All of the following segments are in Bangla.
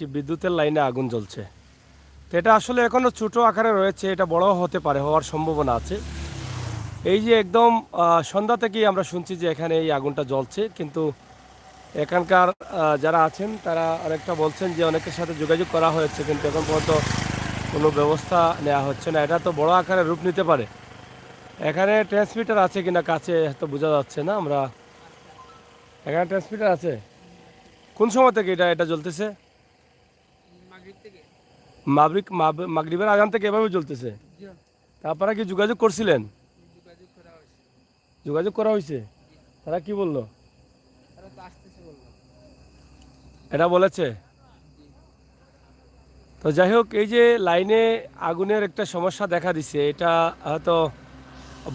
যে বিদ্যুতের লাইনে আগুন জ্বলছে। তো এটা আসলে এখনো ছোট আকারে রয়েছে, এটা বড় হতে পারে, হওয়ার সম্ভাবনা আছে। এই যে একদম সন্ধ্যা থেকেই আমরা শুনছি যে এখানে এই আগুনটা জ্বলছে, কিন্তু এখানকার যারা আছেন তারা অনেকটা বলছেন যে অনেকের সাথে যোগাযোগ করা হয়েছে, কিন্তু এখন পর্যন্ত কোনো ব্যবস্থা নেওয়া হচ্ছে না। এটা তো বড় আকারে রূপ নিতে পারে। এখানে ট্রান্সমিটার আছে কিনা কাছে তো বোঝা যাচ্ছে না। আমরা এখানে ট্রান্সমিটার আছে। কোন সময় থেকে এটা এটা জ্বলতেছে? মাগরিবের আজান থেকে এভাবে জ্বলতেছে। আপনারা কি যোগাযোগ করছিলেন? যোগাযোগ করা হয়েছে? তারা কি বললো? এটা বলেছে। তো যাই হোক, এই যে লাইনে আগুনের একটা সমস্যা দেখা দিছে, এটা হয়তো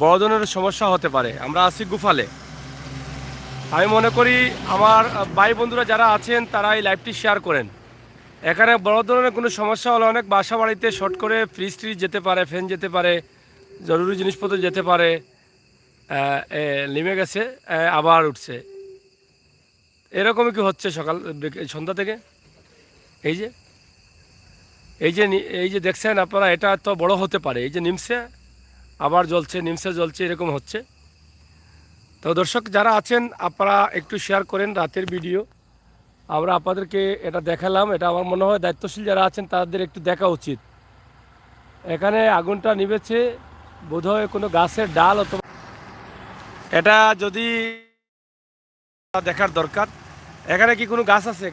বড় ধরনের সমস্যা হতে পারে। আমরা আছি গুফালে। আমি মনে করি আমার ভাই বন্ধুরা যারা আছেন তারা এই লাইভটি শেয়ার করেন। এখানে বড় ধরনের কোনো সমস্যা হলে অনেক বাসা বাড়িতে শর্ট করে ফ্রিজ ট্রিজ যেতে পারে, ফ্যান যেতে পারে, জরুরি জিনিসপত্র যেতে পারে। নেমে গেছে, আবার উঠছে। এরকমই কি হচ্ছে সকাল সন্ধ্যা থেকে? এই যে এই যে দেখছেন আপনারা, এটা তো বড় হতে পারে। এই যে নিমছে, আবার জ্বলছে, নিমছে জ্বলছে, এরকম হচ্ছে। তো দর্শক যারা আছেন আপনারা একটু শেয়ার করেন রাতের ভিডিও। আমরা আপনাদেরকে এটা দেখালাম। এটা আমার মনে হয় দায়িত্বশীল যারা আছেন তাদের একটু দেখা উচিত। এখানে আগুনটা নিভেছে বোধহয় কোনো গাছের ডাল, অথবা এটা যদি দেখার দরকার। এখানে কি কোনো গাছ আছে?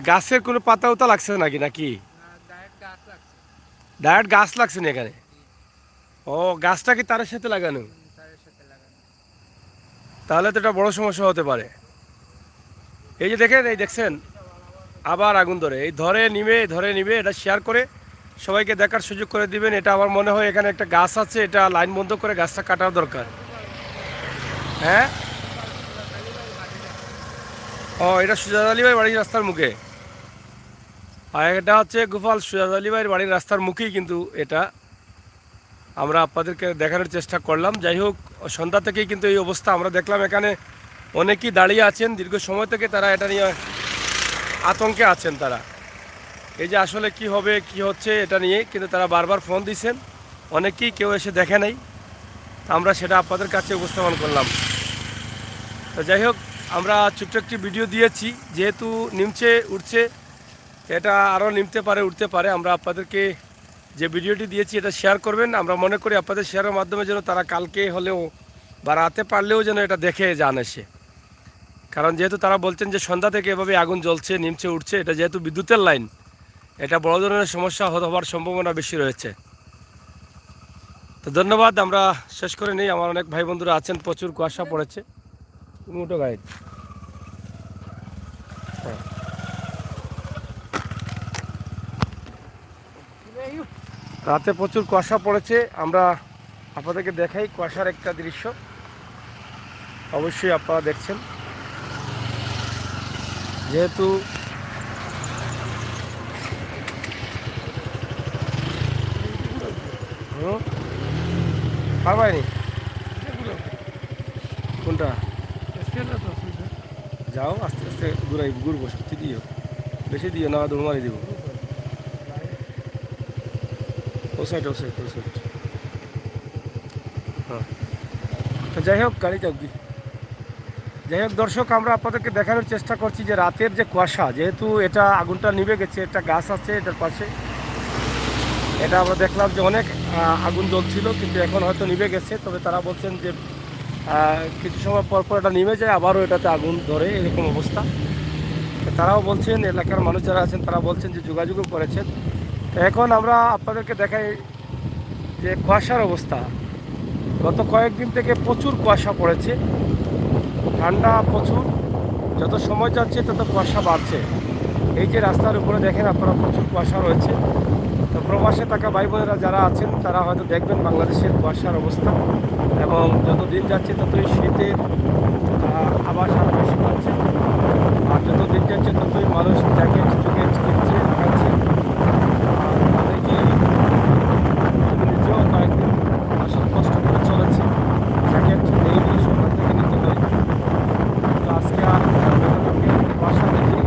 গাছের কোনো পাতা উতা লাগছে নাকি নাকি ডাইরেক্ট গাছ লাগছে না এখানে? ও, গাছটা কি তারের সাথে লাগানো? তাহলে তো এটা বড় সমস্যা হতে পারে। এই যে দেখেন, এই দেখছেন আবার আগুন ধরে, এই ধরে নিবে। এটা শেয়ার করে সবাইকে দেখার সুযোগ করে দিবেন। এটা আমার মনে হয় এখানে একটা গাছ আছে, এটা লাইন বন্ধ করে গাছটা কাটার দরকার। হ্যাঁ, ও, এটা সুজাত আলী ভাই বাড়ির রাস্তার মুখে। আর এটা হচ্ছে গোপাল সুজাত আলী ভাইয়ের বাড়ির রাস্তার মুখেই কিন্তু এটা আমরা আপনাদেরকে দেখানোর চেষ্টা করলাম। যাই হোক, সন্ধ্যা থেকেই কিন্তু এই অবস্থা আমরা দেখলাম। এখানে অনেকেই দাঁড়িয়ে আছেন দীর্ঘ সময় থেকে, তারা এটা নিয়ে আতঙ্কে আছেন। তারা এই যে আসলে কি হবে কি হচ্ছে এটা নিয়ে, কিন্তু তারা বারবার ফোন দিচ্ছেন। অনেকেই কেউ এসে দেখে নাই, আমরা সেটা আপনাদের কাছে উপস্থাপন করলাম। তো যাই হোক, আমরা ছোট্ট একটি ভিডিও দিয়েছি, যেহেতু নিমছে উঠছে, এটা আরও নিমতে পারে, উঠতে পারে। আমরা আপনাদেরকে যে ভিডিওটি দিয়েছি এটা শেয়ার করবেন। আমরা মনে করি আপনাদের শেয়ারের মাধ্যমে যেন তারা কালকে হলেও বা রাতে পারলেও যেন এটা দেখে যান এসে। কারণ যেহেতু তারা বলছেন যে সন্ধ্যা থেকে এভাবে আগুন জ্বলছে, নিমছে উঠছে, এটা যেহেতু বিদ্যুতের লাইন, এটা বড় ধরনের সমস্যা হওয়ার সম্ভাবনা বেশি রয়েছে। তো ধন্যবাদ, আমরা শেষ করে নিই। আমার অনেক ভাই বন্ধুরা আছেন, প্রচুর কুয়াশা পড়েছে। মোটো গাইড, হ্যাঁ, রাতে প্রচুর কুয়াশা পড়েছে। আমরা আপনাদেরকে দেখাই কুয়াশার একটা দৃশ্য। অবশ্যই আপনারা দেখছেন, যেহেতু পারবাইনি। কোনটা? যাও আস্তে আস্তে ঘুরবো, সত্যি দিও, বেশি দিও না, দৌড় মারি দিব। ও সাইড। হ্যাঁ, তো যাই হোক, গাড়ি যাও কি। যাই হোক দর্শক, আমরা আপনাদেরকে দেখানোর চেষ্টা করছি যে রাতের যে কুয়াশা, যেহেতু এটা আগুনটা নিভে গেছে, একটা গাছ আছে এটার পাশে, এটা আমরা দেখলাম যে অনেক আগুন জ্বলছিল, কিন্তু এখন হয়তো নিভে গেছে। তবে তারা বলছেন যে কিছু সময় পর পর এটা নিভে যায়, আবারও এটাতে আগুন ধরে, এরকম অবস্থা। তারাও বলছেন, এলাকার মানুষ যারা আছেন তারা বলছেন যে যোগাযোগও করেছেন। তো এখন আমরা আপনাদেরকে দেখাই যে কুয়াশার অবস্থা। গত কয়েকদিন থেকে প্রচুর কুয়াশা পড়েছে, ঠান্ডা প্রচুর। যত সময় যাচ্ছে তত কুয়াশা বাড়ছে। এই যে রাস্তার উপরে দেখেন আপনারা, প্রচুর কুয়াশা রয়েছে। তো প্রবাসে থাকা ভাই বোনেরা যারা আছেন তারা হয়তো দেখবেন বাংলাদেশের কুয়াশার অবস্থা, এবং যত দিন যাচ্ছে ততই শীতের আভাস আরও বেশি পাচ্ছে। আর যত দিন যাচ্ছে ততই মানুষ জ্যাকেট জুকেট কিনছে, লাগাচ্ছে। অনেকে, আমি নিজেও কয়েকদিন আসলে কষ্ট করে চলেছি, জ্যাকেট ডেইলি সকাল থেকে নিতে হয়। তো আজকে আর বাসা দেখি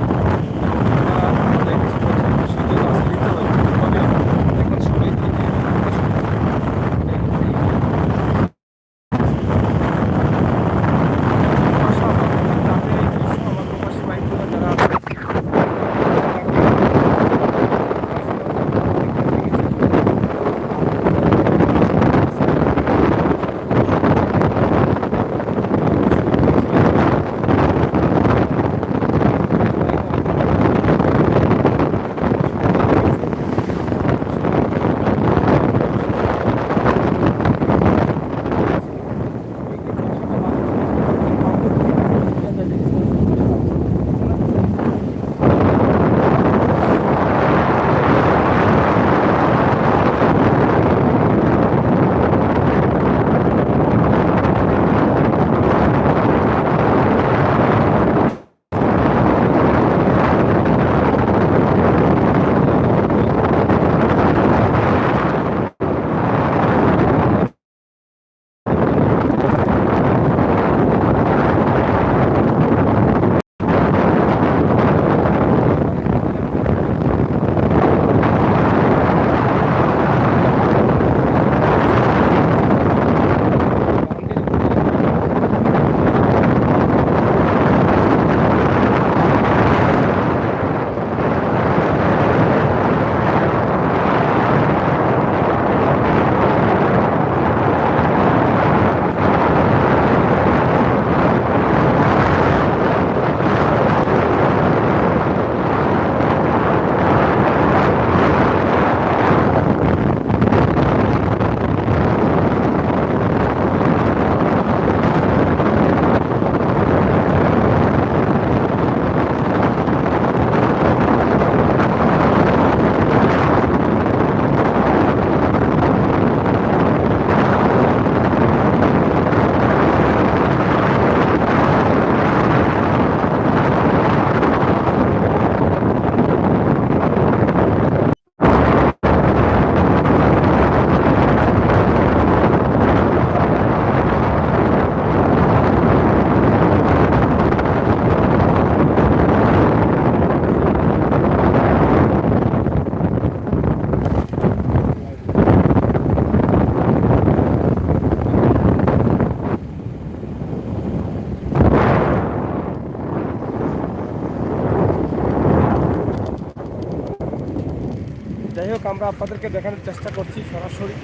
দর্শক আমরা আপনাদেরকে দেখানোর চেষ্টা করছি সরাসরি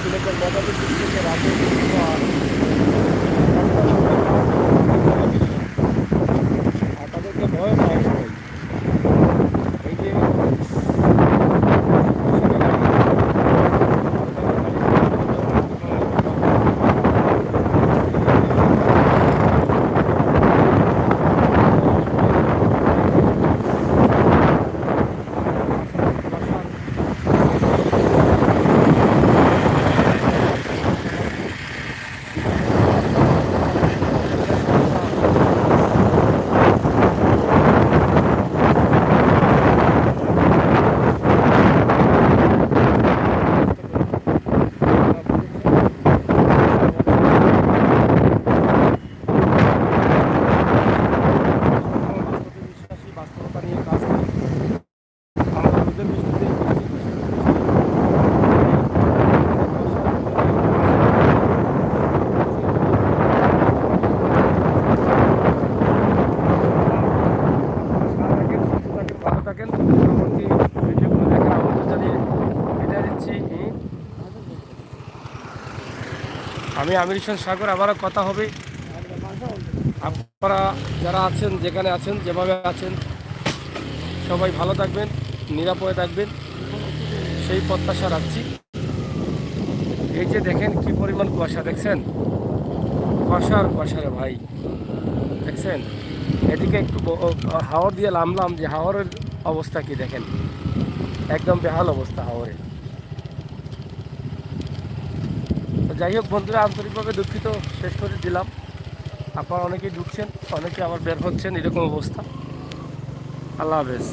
সিলেটের মেধাবী থেকে রাতে আর তাদেরকে ভয় পায় সবাই। এই যে বাস্তবতা নিয়ে কাজ করি আমরা রোদের বৃষ্টিতে ভালো থাকেন। পরবর্তী ভিডিওগুলো দেখার আমন্ত্রণ জানিয়ে বিদায় দিচ্ছি। আমি আমির হোসেন সাগর, আবারও কথা হবে। আপনারা যারা আছেন, যেখানে আছেন, যেভাবে আছেন, সবাই ভালো থাকবেন, নিরাপদে থাকবেন, সেই প্রত্যাশা রাখছি। এই যে দেখেন কি পরিমাণ কুয়াশা, দেখছেন? কুয়াশা আর কুয়াশা রে ভাই, দেখছেন? এদিকে একটু হাওড় দিয়ে নামলাম, যে হাওড়ের অবস্থা কি দেখেন, একদম বেহাল অবস্থা হাওড়ের। তো যাই হোক বন্ধুরা, আন্তরিকভাবে দুঃখিত, শেষ করে দিলাম। আপনারা অনেকেই ঢুকছেন, অনেকে আবার বের হচ্ছেন, এরকম অবস্থা। আল্লাহ হাফেজ।